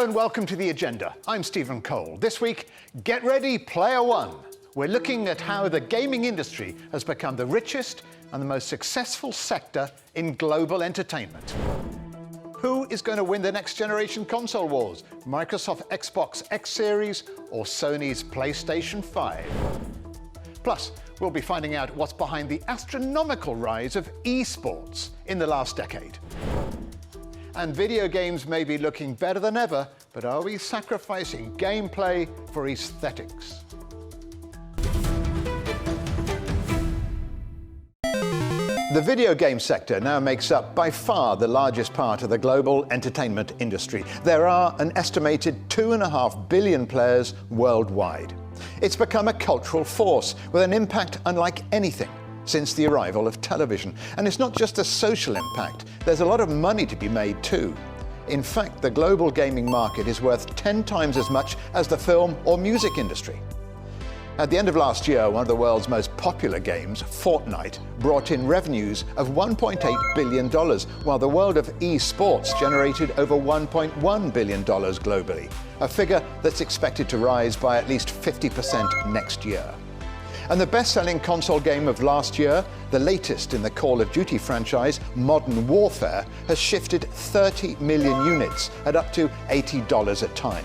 Hello and welcome to The Agenda. I'm Stephen Cole. This week, get ready, Player One. We're looking at how the gaming industry has become the richest and the most successful sector in global entertainment. Who is going to win the next generation console wars? Microsoft Xbox X Series or Sony's PlayStation 5? Plus, we'll be finding out what's behind the astronomical rise of eSports in the last decade. And video games may be looking better than ever, but are we sacrificing gameplay for aesthetics? The video game sector now makes up by far the largest part of the global entertainment industry. There are an estimated 2.5 billion players worldwide. It's become a cultural force with an impact unlike anything since the arrival of television. And it's not just a social impact, there's a lot of money to be made too. In fact, the global gaming market is worth 10 times as much as the film or music industry. At the end of last year, one of the world's most popular games, Fortnite, brought in revenues of $1.8 billion, while the world of eSports generated over $1.1 billion globally, a figure that's expected to rise by at least 50% next year. And the best-selling console game of last year, the latest in the Call of Duty franchise, Modern Warfare, has shifted 30 million units at up to $80 a time.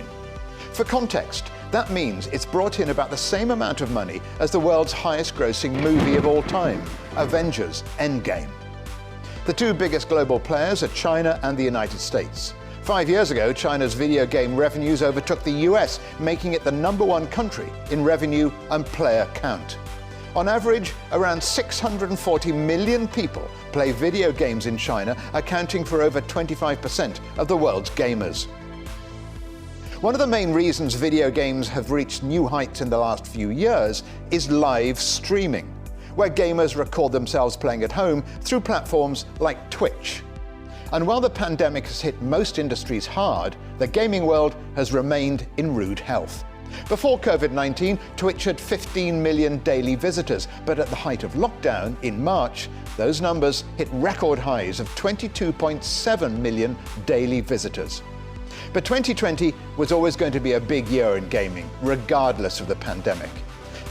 For context, that means it's brought in about the same amount of money as the world's highest-grossing movie of all time, Avengers: Endgame. The two biggest global players are China and the United States. 5 years ago, China's video game revenues overtook the US, making it the #1 country in revenue and player count. On average, around 640 million people play video games in China, accounting for over 25% of the world's gamers. One of the main reasons video games have reached new heights in the last few years is live streaming, where gamers record themselves playing at home through platforms like Twitch. And while the pandemic has hit most industries hard, the gaming world has remained in rude health. Before COVID-19, Twitch had 15 million daily visitors, but at the height of lockdown in March, those numbers hit record highs of 22.7 million daily visitors. But 2020 was always going to be a big year in gaming, regardless of the pandemic.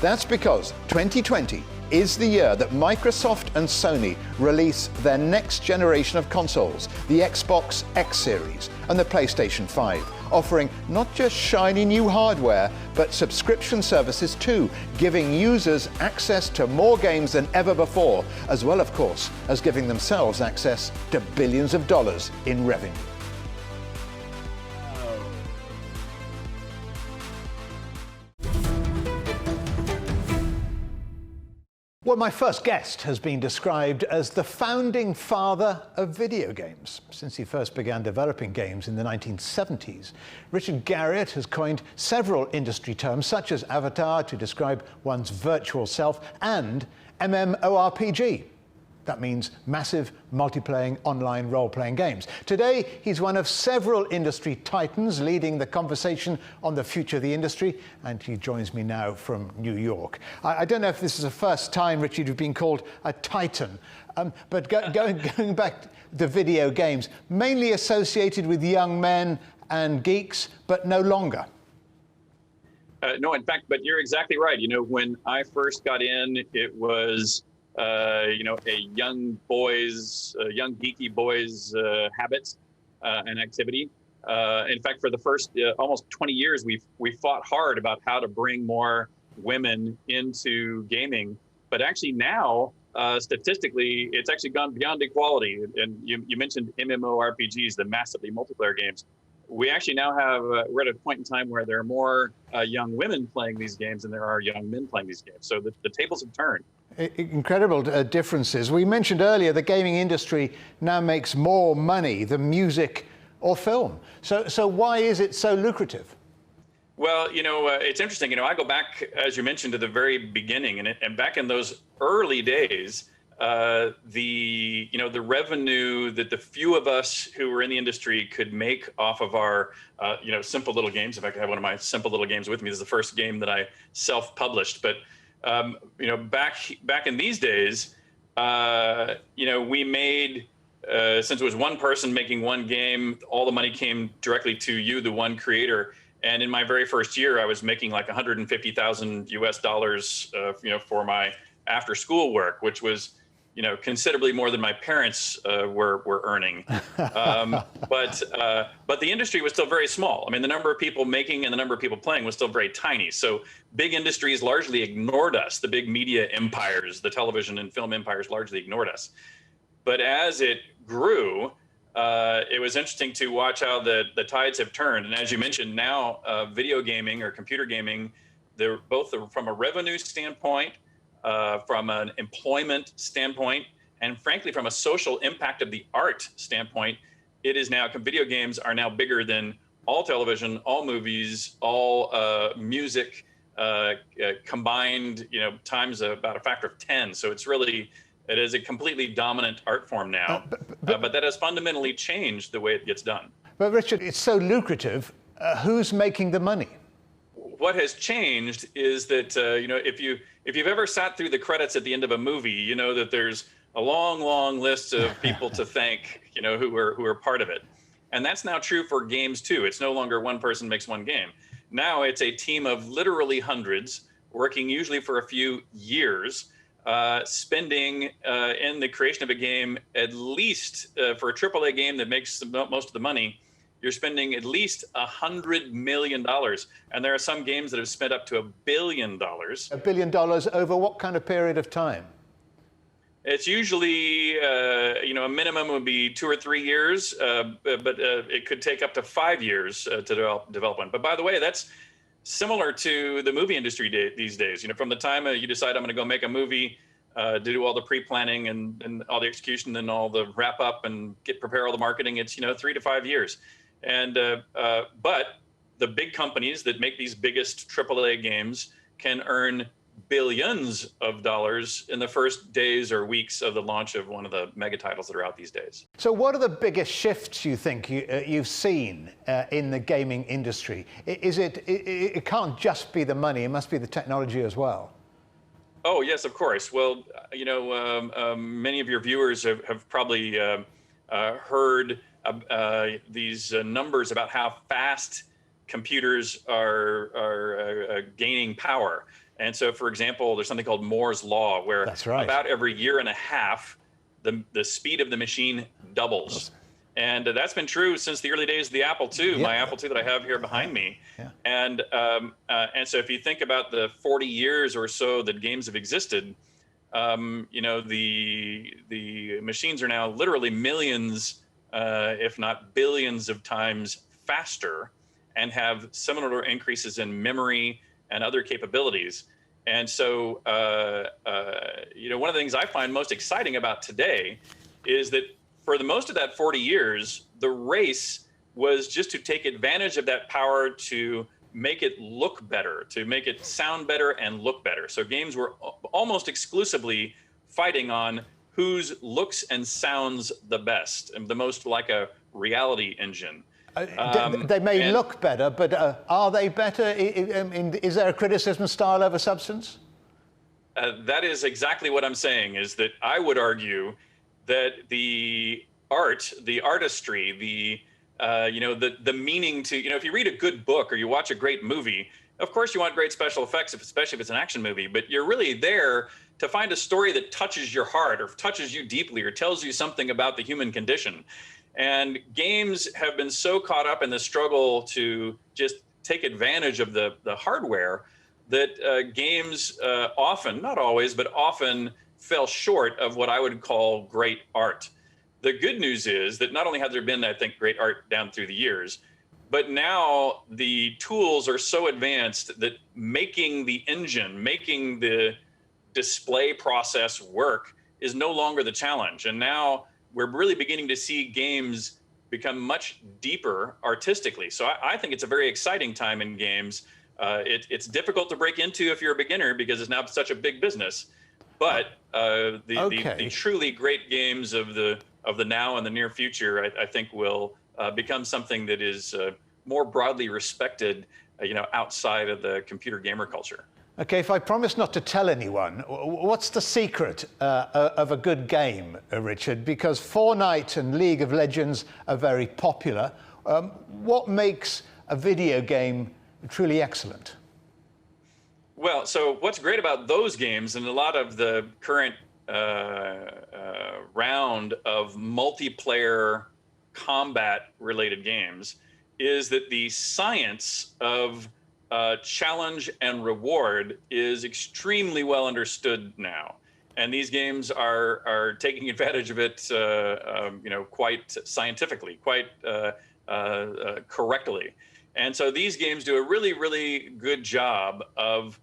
That's because 2020 is the year that Microsoft and Sony release their next generation of consoles, the Xbox X Series and the PlayStation 5, offering not just shiny new hardware, but subscription services too, giving users access to more games than ever before, as well, of course, as giving themselves access to billions of dollars in revenue. Well, my first guest has been described as the founding father of video games. Since he first began developing games in the 1970s, Richard Garriott has coined several industry terms, such as avatar to describe one's virtual self, and MMORPG. That means massive multiplayer online role-playing games. Today, he's one of several industry titans leading the conversation on the future of the industry, and he joins me now from New York. I don't know if this is the first time, Richard, you've been called a titan, but going back to video games, mainly associated with young men and geeks, but no longer. No, in fact, but you're exactly right. You know, when I first got in, it was a young geeky boys habits and activity. In fact, for the first almost 20 years, we fought hard about how to bring more women into gaming. But actually now, statistically, it's actually gone beyond equality. And you mentioned MMORPGs, the massively multiplayer games. We actually now have, we're at a point in time where there are more young women playing these games than there are young men playing these games. So the tables have turned. Incredible differences. We mentioned earlier the gaming industry now makes more money than music or film. So why is it so lucrative? Well, it's interesting. I go back, as you mentioned, to the very beginning, and back in those early days, the revenue that the few of us who were in the industry could make off of our simple little games. In fact, I have one of my simple little games with me. This is the first game that I self-published. But back in these days, we made since it was one person making one game, all the money came directly to you, the one creator. And in my very first year, I was making like 150,000 US dollars, for my after school work, which was, considerably more than my parents were earning. But the industry was still very small. I mean, the number of people making and the number of people playing was still very tiny. So big industries largely ignored us. The big media empires, the television and film empires largely ignored us. But as it grew, it was interesting to watch how the tides have turned. And as you mentioned, now video gaming or computer gaming, they're both from a revenue standpoint, from an employment standpoint, and frankly, from a social impact of the art standpoint, it is now, video games are now bigger than all television, all movies, all music combined, times about a factor of 10. So it is a completely dominant art form now, but that has fundamentally changed the way it gets done. But Richard, it's so lucrative. Who's making the money? What has changed is that if you've ever sat through the credits at the end of a movie, you know that there's a long list of people to thank, who are part of it, and that's now true for games too. It's no longer one person makes one game. Now it's a team of literally hundreds working usually for a few years. Spending in the creation of a game, at least for a AAA game that makes most of the money, you're spending at least $100 million. And there are some games that have spent up to $1 billion. $1 billion over what kind of period of time? It's usually, a minimum would be 2 or 3 years, but it could take up to 5 years to develop one. But by the way, that's similar to the movie industry these days. From the time you decide I'm going to go make a movie, do all the pre-planning and all the execution and all the wrap up and prepare all the marketing, it's 3 to 5 years. And but the big companies that make these biggest AAA games can earn billions of dollars in the first days or weeks of the launch of one of the mega titles that are out these days. So what are the biggest shifts you think you've seen in the gaming industry? It can't just be the money, it must be the technology as well. Oh, yes, of course. Well, many of your viewers have probably heard these numbers about how fast computers are gaining power. And so, for example, there's something called Moore's Law, where about every year and a half, the speed of the machine doubles. And that's been true since the early days of the Apple II, my Apple II that I have here behind me. Yeah. And so if you think about the 40 years or so that games have existed, the machines are now literally millions, if not billions of times faster, and have similar increases in memory and other capabilities. And so, one of the things I find most exciting about today is that for the most of that 40 years, the race was just to take advantage of that power to make it look better, to make it sound better and look better. So games were almost exclusively fighting on whose looks and sounds the best, and the most like a reality engine. They may look better, but are they better? Is there a criticism style over substance? That is exactly what I'm saying, is that I would argue that the art, the artistry, the meaning to, if you read a good book or you watch a great movie, of course you want great special effects, especially if it's an action movie, but you're really there to find a story that touches your heart or touches you deeply or tells you something about the human condition. And games have been so caught up in the struggle to just take advantage of the hardware that games often, not always, but often fell short of what I would call great art. The good news is that not only has there been, I think, great art down through the years, but now the tools are so advanced that making the engine, making the display process work is no longer the challenge. And now we're really beginning to see games become much deeper artistically. So I think it's a very exciting time in games. It's difficult to break into if you're a beginner because it's now such a big business. But the truly great games of the now and the near future, I think, will become something that is more broadly respected, outside of the computer gamer culture. Okay, if I promise not to tell anyone, what's the secret of a good game, Richard? Because Fortnite and League of Legends are very popular. What makes a video game truly excellent? Well, so what's great about those games and a lot of the current round of multiplayer combat-related games is that the science of challenge and reward is extremely well understood now, and these games are taking advantage of it, quite scientifically, quite correctly. And so these games do a really, really good job of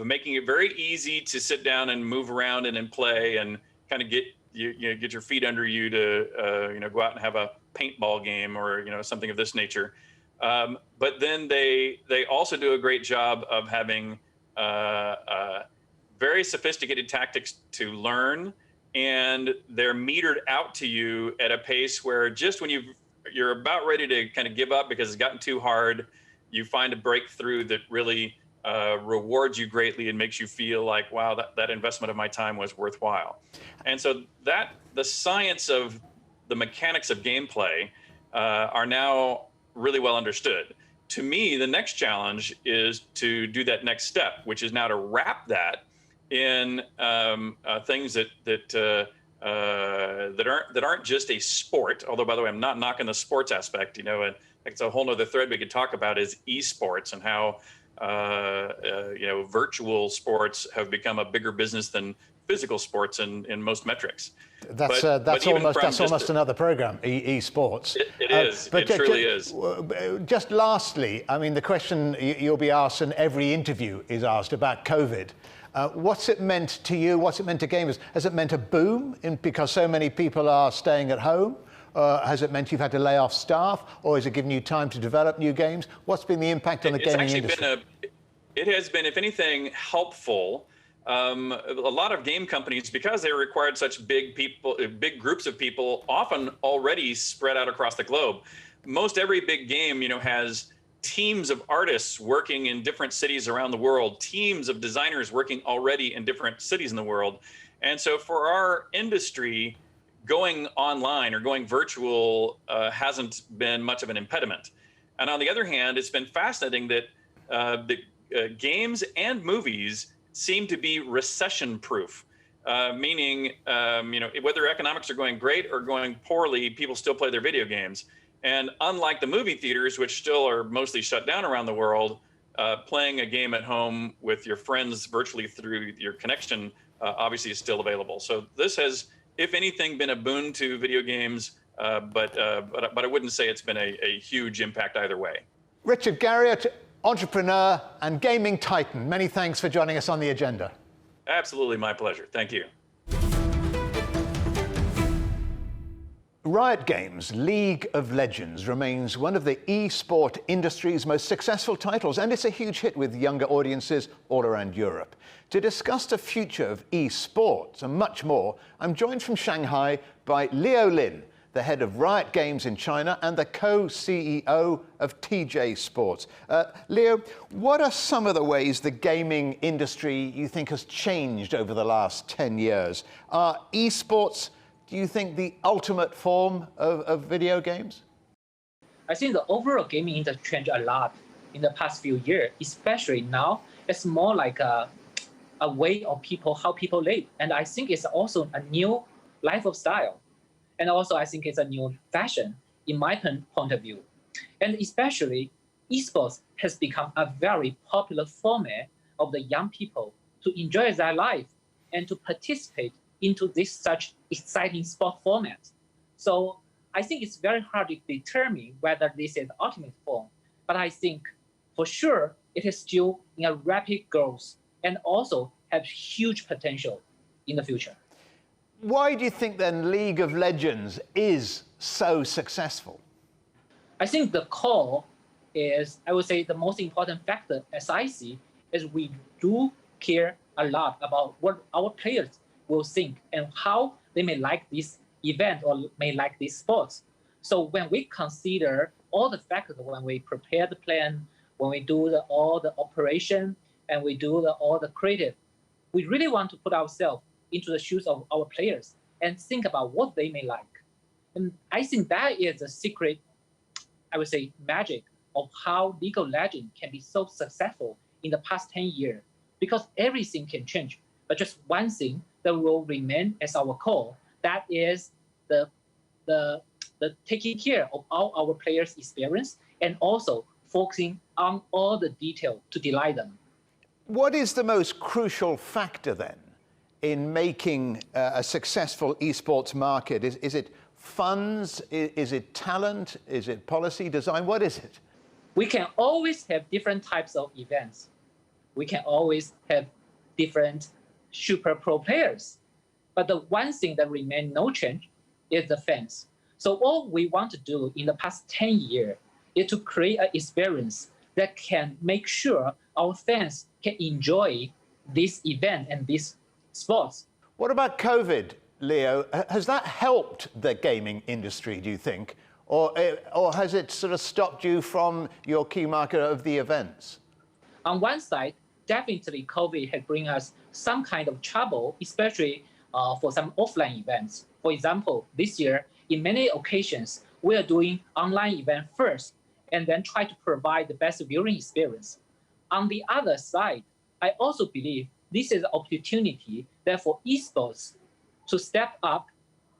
making it very easy to sit down and move around and play and kind of get your feet under you to go out and have a paintball game or something of this nature. But then they also do a great job of having very sophisticated tactics to learn, and they're metered out to you at a pace where just when you're about ready to kind of give up because it's gotten too hard, you find a breakthrough that really rewards you greatly and makes you feel like, wow, that investment of my time was worthwhile. And so the science of the mechanics of gameplay are now really well understood. To me, the next challenge is to do that next step, which is now to wrap that in things that aren't just a sport. Although, by the way, I'm not knocking the sports aspect. And it's a whole other thread we could talk about is eSports and how virtual sports have become a bigger business than physical sports in most metrics. That's almost another program, eSports. It is. It truly is. Just lastly, I mean, the question you'll be asked, and every interview is asked about COVID. What's it meant to you? What's it meant to gamers? Has it meant a boom because so many people are staying at home? Has it meant you've had to lay off staff, or has it given you time to develop new games? What's been the impact on the gaming industry? It has been, if anything, helpful. A lot of game companies, because they required such big groups of people, often already spread out across the globe. Most every big game, has teams of artists working in different cities around the world, teams of designers working already in different cities in the world. And so for our industry, going online or going virtual hasn't been much of an impediment. And on the other hand, it's been fascinating that games and movies seem to be recession-proof, meaning whether economics are going great or going poorly, people still play their video games. And unlike the movie theaters, which still are mostly shut down around the world, playing a game at home with your friends virtually through your connection obviously is still available. So this has, if anything, been a boon to video games, but I wouldn't say it's been a huge impact either way. Richard Garriott, entrepreneur and gaming titan, many thanks for joining us on The Agenda. Absolutely, my pleasure. Thank you. Riot Games' League of Legends remains one of the e-sport industry's most successful titles, and it's a huge hit with younger audiences all around Europe. To discuss the future of e-sports and much more, I'm joined from Shanghai by Leo Lin, the head of Riot Games in China and the co-CEO of TJ Sports. Leo, what are some of the ways the gaming industry you think has changed over the last 10 years? Are esports, do you think, the ultimate form of video games? I think the overall gaming industry changed a lot in the past few years, especially now. It's more like a way of how people live. And I think it's also a new lifestyle. And also, I think it's a new fashion in my point of view. And especially, esports has become a very popular format of the young people to enjoy their life and to participate into this such exciting sport format. So I think it's very hard to determine whether this is the ultimate form. But I think for sure, it is still in a rapid growth and also have huge potential in the future. Why do you think then League of Legends is so successful? I think the core is, I would say, the most important factor, as I see, is we do care a lot about what our players will think and how they may like this event or may like these sports. So when we consider all the factors, when we prepare the plan, when we do all the operation, and we do all the creative. We really want to put ourselves into the shoes of our players and think about what they may like. And I think that is the secret, I would say, magic of how League of Legends can be so successful in the past 10 years, because everything can change, but just one thing that will remain as our core, that is the taking care of all our players' experience and also focusing on all the detail to delight them. What is the most crucial factor then in making a successful esports market? Is it funds? Is it talent? Is it policy design? What is it? We can always have different types of events. We can always have different super pro players. But the one thing that remains no change is the fans. So all we want to do in the past 10 years is to create an experience that can make sure our fans can enjoy this event and these sports. What about COVID, Leo? Has that helped the gaming industry, do you think? Or has it sort of stopped you from your key market of the events? On one side, definitely COVID has bring us some kind of trouble, especially for some offline events. For example, this year, in many occasions, we are doing online event first and then try to provide the best viewing experience. On the other side, I also believe this is an opportunity that for esports to step up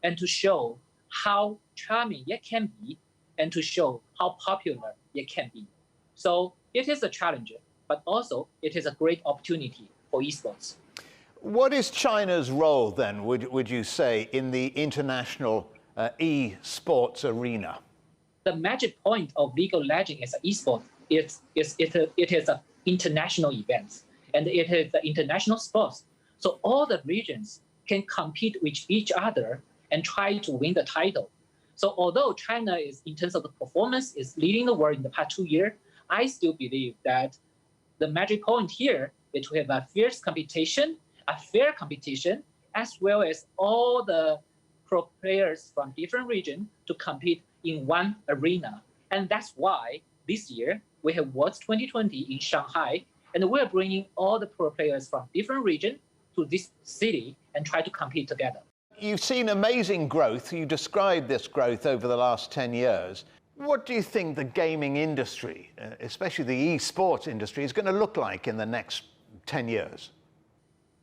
and to show how charming it can be and to show how popular it can be. So it is a challenge, but also it is a great opportunity for esports. What is China's role then, would you say, in the international esports arena? The magic point of League of Legends as an esport is it is an international event and it is the international sports. So all the regions can compete with each other and try to win the title. So although China is, in terms of the performance, is leading the world in the past 2 years, I still believe that the magic point here is to have a fierce competition, a fair competition, as well as all the pro players from different regions to compete in one arena. And that's why this year we have Worlds 2020 in Shanghai, and we're bringing all the pro players from different regions to this city and try to compete together. You've seen amazing growth. You described this growth over the last 10 years. What do you think the gaming industry, especially the esports industry, is going to look like in the next 10 years?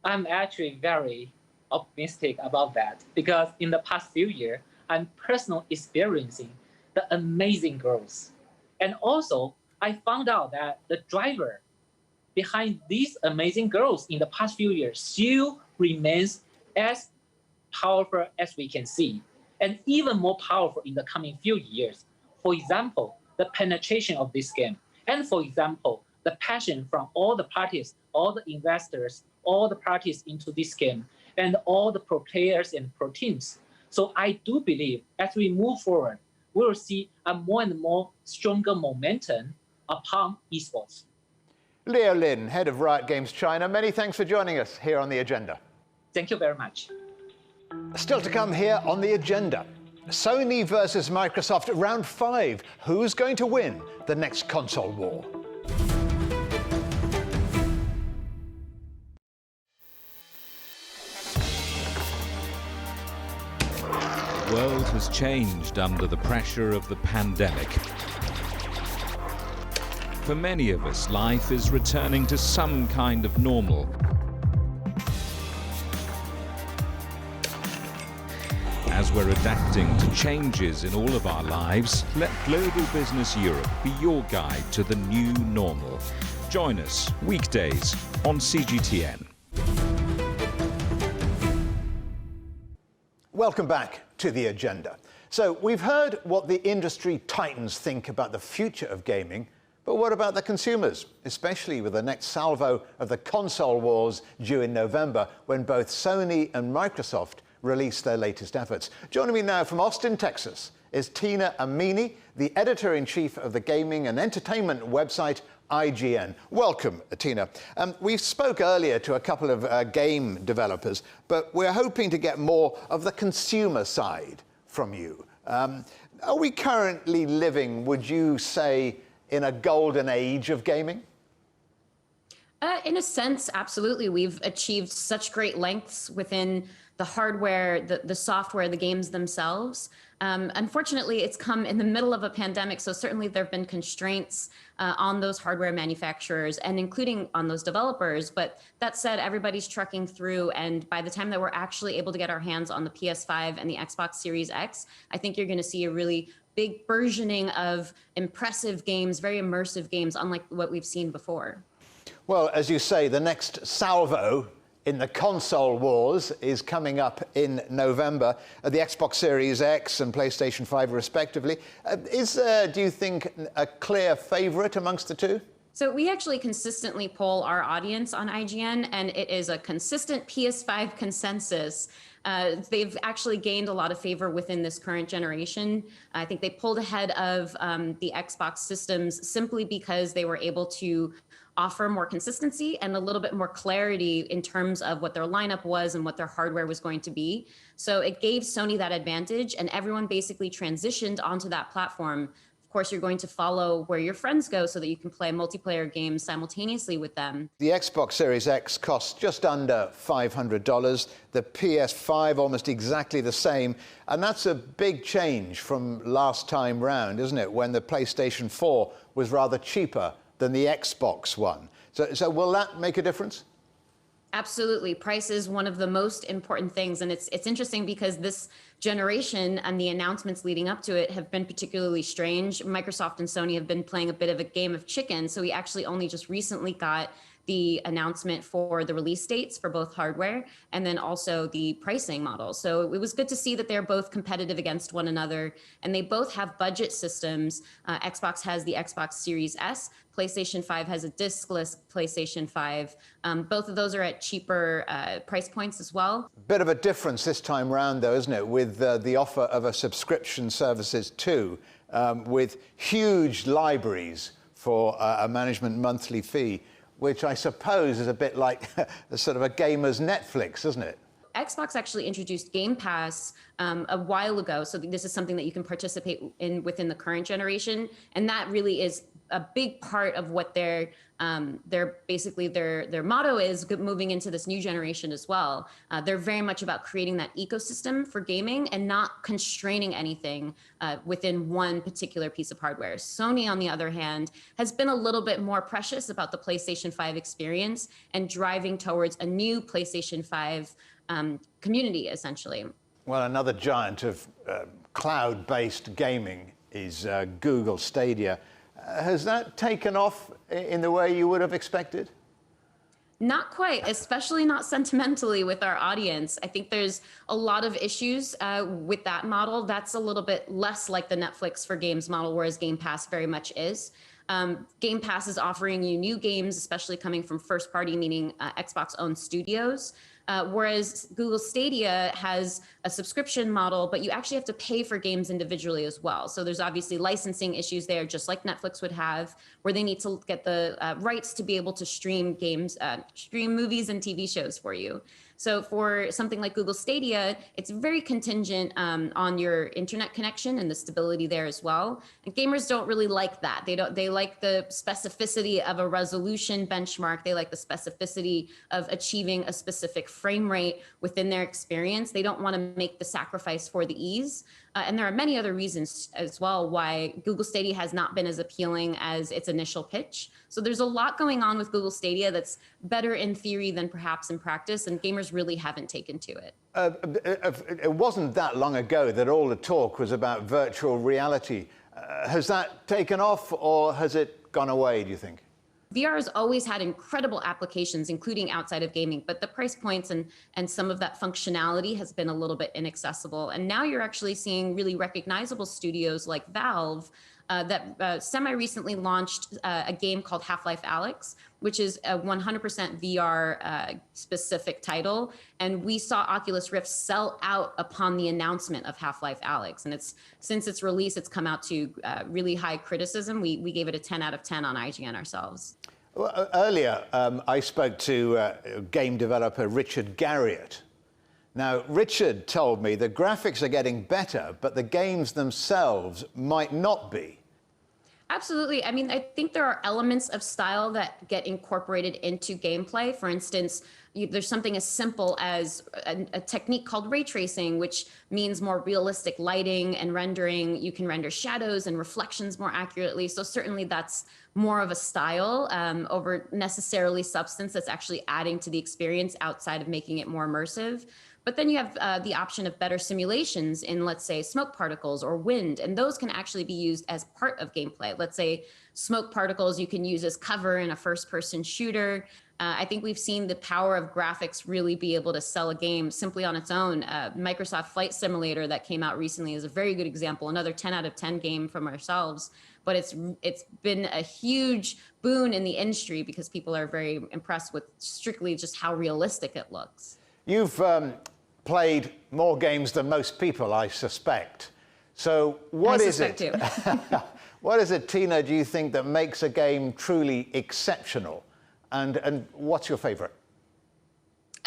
I'm actually very optimistic about that because in the past few years, I'm personally experiencing the amazing growth. And also, I found out that the driver behind these amazing growth in the past few years still remains as powerful as we can see, and even more powerful in the coming few years. For example, the penetration of this game, and for example, the passion from all the parties, all the investors, all the parties into this game, and all the pro players and pro teams. So I do believe as we move forward, we will see a more and more stronger momentum upon esports. Leo Lin, head of Riot Games China, many thanks for joining us here on The Agenda. Thank you very much. Still to come here on The Agenda. Sony versus Microsoft, round 5. Who's going to win the next console war? The world has changed under the pressure of the pandemic. For many of us, life is returning to some kind of normal. As we're adapting to changes in all of our lives, let Global Business Europe be your guide to the new normal. Join us weekdays on CGTN. Welcome back to The Agenda. So we've heard what the industry titans think about the future of gaming, but what about the consumers, especially with the next salvo of the console wars due in November when both Sony and Microsoft release their latest efforts. Joining me now from Austin, Texas, is Tina Amini, the editor-in-chief of the gaming and entertainment website IGN. Welcome, Tina. We spoke earlier to a couple of game developers, but we're hoping to get more of the consumer side from you. Are we currently living, would you say, in a golden age of gaming? In a sense, absolutely. We've achieved such great lengths within the hardware, the software, the games themselves. Unfortunately, it's come in the middle of a pandemic, so certainly there have been constraints on those hardware manufacturers and including on those developers. But that said, everybody's trucking through, and by the time that we're actually able to get our hands on the PS5 and the Xbox Series X, I think you're going to see a really big burgeoning of impressive games, very immersive games, unlike what we've seen before. Well, as you say, the next salvo in the console wars is coming up in November, the Xbox Series X and PlayStation 5 respectively. Is there, do you think, a clear favourite amongst the two? So we actually consistently poll our audience on IGN, and it is a consistent PS5 consensus. They've actually gained a lot of favor within this current generation. I think they pulled ahead of the Xbox systems simply because they were able to offer more consistency and a little bit more clarity in terms of what their lineup was and what their hardware was going to be. So it gave Sony that advantage, and everyone basically transitioned onto that platform. Of course, you're going to follow where your friends go so that you can play multiplayer games simultaneously with them. The Xbox Series X costs just under $500, the PS5 almost exactly the same, and that's a big change from last time round, isn't it, when the PlayStation 4 was rather cheaper than the Xbox One. So will that make a difference? Absolutely. Price is one of the most important things. And it's interesting because this generation and the announcements leading up to it have been particularly strange. Microsoft and Sony have been playing a bit of a game of chicken. So we actually only just recently got the announcement for the release dates for both hardware and then also the pricing model. So it was good to see that they're both competitive against one another, and they both have budget systems. Xbox has the Xbox Series S, PlayStation 5 has a discless PlayStation 5. Both of those are at cheaper price points as well. Bit of a difference this time round though, isn't it, with the offer of a subscription services too, with huge libraries for a management monthly fee, which I suppose is a bit like a sort of a gamer's Netflix, isn't it? Xbox actually introduced Game Pass a while ago, so this is something that you can participate in within the current generation, and that really is a big part of what their basically their motto is moving into this new generation as well. They're very much about creating that ecosystem for gaming and not constraining anything within one particular piece of hardware. Sony, on the other hand, has been a little bit more precious about the PlayStation 5 experience and driving towards a new PlayStation 5 community, essentially. Well, another giant of cloud-based gaming is Google Stadia. Has that taken off in the way you would have expected? Not quite, especially not sentimentally with our audience. I think there's a lot of issues with that model. That's a little bit less like the Netflix for games model, whereas Game Pass very much is. Game Pass is offering you new games, especially coming from first party, meaning Xbox-owned studios. Whereas Google Stadia has a subscription model, but you actually have to pay for games individually as well. So there's obviously licensing issues there, just like Netflix would have, where they need to get the rights to be able to stream games, stream movies and TV shows for you. So for something like Google Stadia, it's very contingent on your internet connection and the stability there as well. And gamers don't really like that. They like the specificity of a resolution benchmark. They like the specificity of achieving a specific frame rate within their experience. They don't want to make the sacrifice for the ease. And there are many other reasons as well why Google Stadia has not been as appealing as its initial pitch. So there's a lot going on with Google Stadia that's better in theory than perhaps in practice, and gamers really haven't taken to it. It wasn't that long ago that all the talk was about virtual reality. Has that taken off, or has it gone away, do you think? VR has always had incredible applications, including outside of gaming, but the price points and some of that functionality has been a little bit inaccessible. And now you're actually seeing really recognizable studios like Valve that semi-recently launched a game called Half-Life Alyx, which is a 100% VR specific title. And we saw Oculus Rift sell out upon the announcement of Half-Life Alyx. And since its release, it's come out to really high criticism. We gave it a 10 out of 10 on IGN ourselves. Well, earlier, I spoke to game developer Richard Garriott. Now, Richard told me the graphics are getting better, but the games themselves might not be. Absolutely. I mean, I think there are elements of style that get incorporated into gameplay. For instance, there's something as simple as a technique called ray tracing, which means more realistic lighting and rendering. You can render shadows and reflections more accurately. So certainly that's more of a style over necessarily substance that's actually adding to the experience outside of making it more immersive. But then you have the option of better simulations in, let's say, smoke particles or wind, and those can actually be used as part of gameplay. Let's say smoke particles you can use as cover in a first-person shooter. I think we've seen the power of graphics really be able to sell a game simply on its own. Microsoft Flight Simulator that came out recently is a very good example, another 10 out of 10 game from ourselves. But it's been a huge boon in the industry because people are very impressed with strictly just how realistic it looks. You've played more games than most people, I suspect. So what is it? What is it, Tina, do you think that makes a game truly exceptional? And what's your favorite?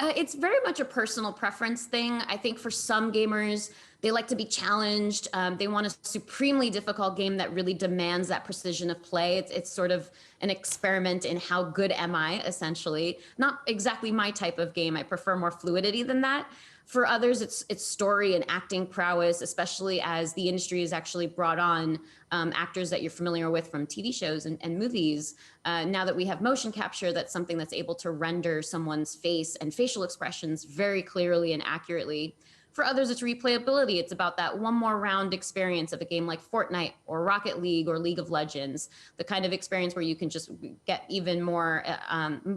It's very much a personal preference thing. I think for some gamers, they like to be challenged. They want a supremely difficult game that really demands that precision of play. It's sort of an experiment in how good am I, essentially. Not exactly my type of game. I prefer more fluidity than that. For others, it's story and acting prowess, especially as the industry has actually brought on actors that you're familiar with from TV shows and movies. Now that we have motion capture, that's something that's able to render someone's face and facial expressions very clearly and accurately. For others, it's replayability. It's about that one more round experience of a game like Fortnite or Rocket League or League of Legends, the kind of experience where you can just get even more,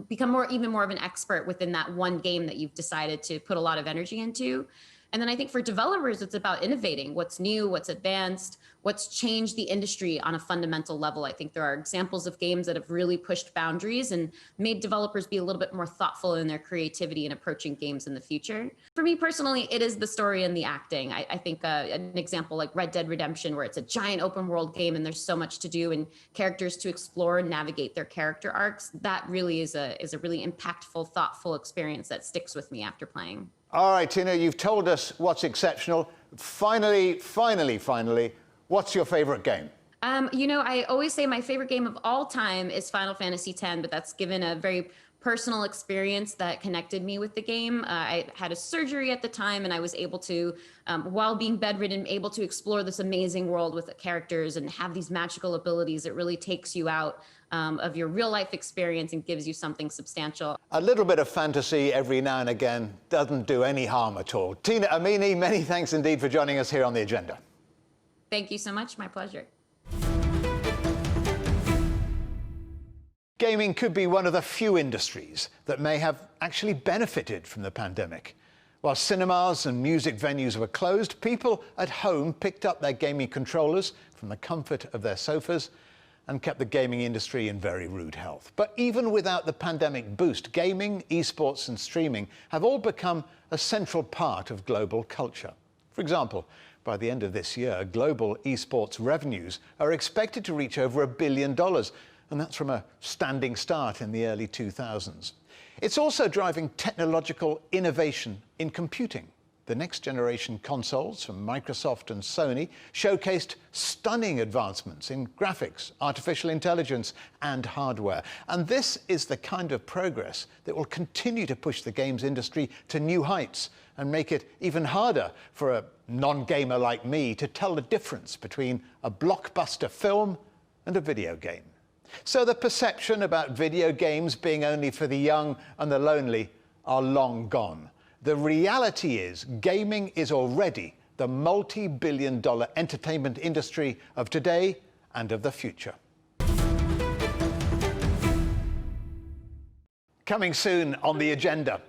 become even more of an expert within that one game that you've decided to put a lot of energy into. And then I think for developers, it's about innovating what's new, what's advanced, what's changed the industry on a fundamental level. I think there are examples of games that have really pushed boundaries and made developers be a little bit more thoughtful in their creativity in approaching games in the future. For me personally, it is the story and the acting. I think an example like Red Dead Redemption, where it's a giant open world game and there's so much to do and characters to explore and navigate their character arcs, that really is a really impactful, thoughtful experience that sticks with me after playing. All right, Tina, you've told us what's exceptional. Finally, what's your favorite game? You know, I always say my favorite game of all time is Final Fantasy X, but that's given a very personal experience that connected me with the game. I had a surgery at the time and I was able to, while being bedridden, able to explore this amazing world with the characters and have these magical abilities. It really takes you out of your real life experience and gives you something substantial. A little bit of fantasy every now and again doesn't do any harm at all. Tina Amini, many thanks indeed for joining us here on The Agenda. Thank you so much. My pleasure. Gaming could be one of the few industries that may have actually benefited from the pandemic. While cinemas and music venues were closed, people at home picked up their gaming controllers from the comfort of their sofas and kept the gaming industry in very rude health. But even without the pandemic boost, gaming, eSports and streaming have all become a central part of global culture. For example, by the end of this year, global eSports revenues are expected to reach over $1 billion, and that's from a standing start in the early 2000s. It's also driving technological innovation in computing. The next generation consoles from Microsoft and Sony showcased stunning advancements in graphics, artificial intelligence, and hardware. And this is the kind of progress that will continue to push the games industry to new heights and make it even harder for a non-gamer like me to tell the difference between a blockbuster film and a video game. So the perception about video games being only for the young and the lonely are long gone. The reality is gaming is already the multi-billion-dollar entertainment industry of today and of the future. Coming soon on The Agenda.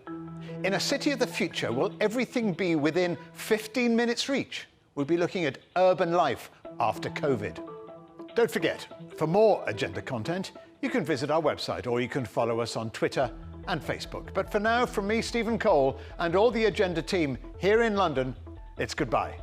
In a city of the future, will everything be within 15 minutes reach? We'll be looking at urban life after COVID. Don't forget, for more Agenda content, you can visit our website or you can follow us on Twitter and Facebook. But for now, from me, Stephen Cole, and all the Agenda team here in London, it's goodbye.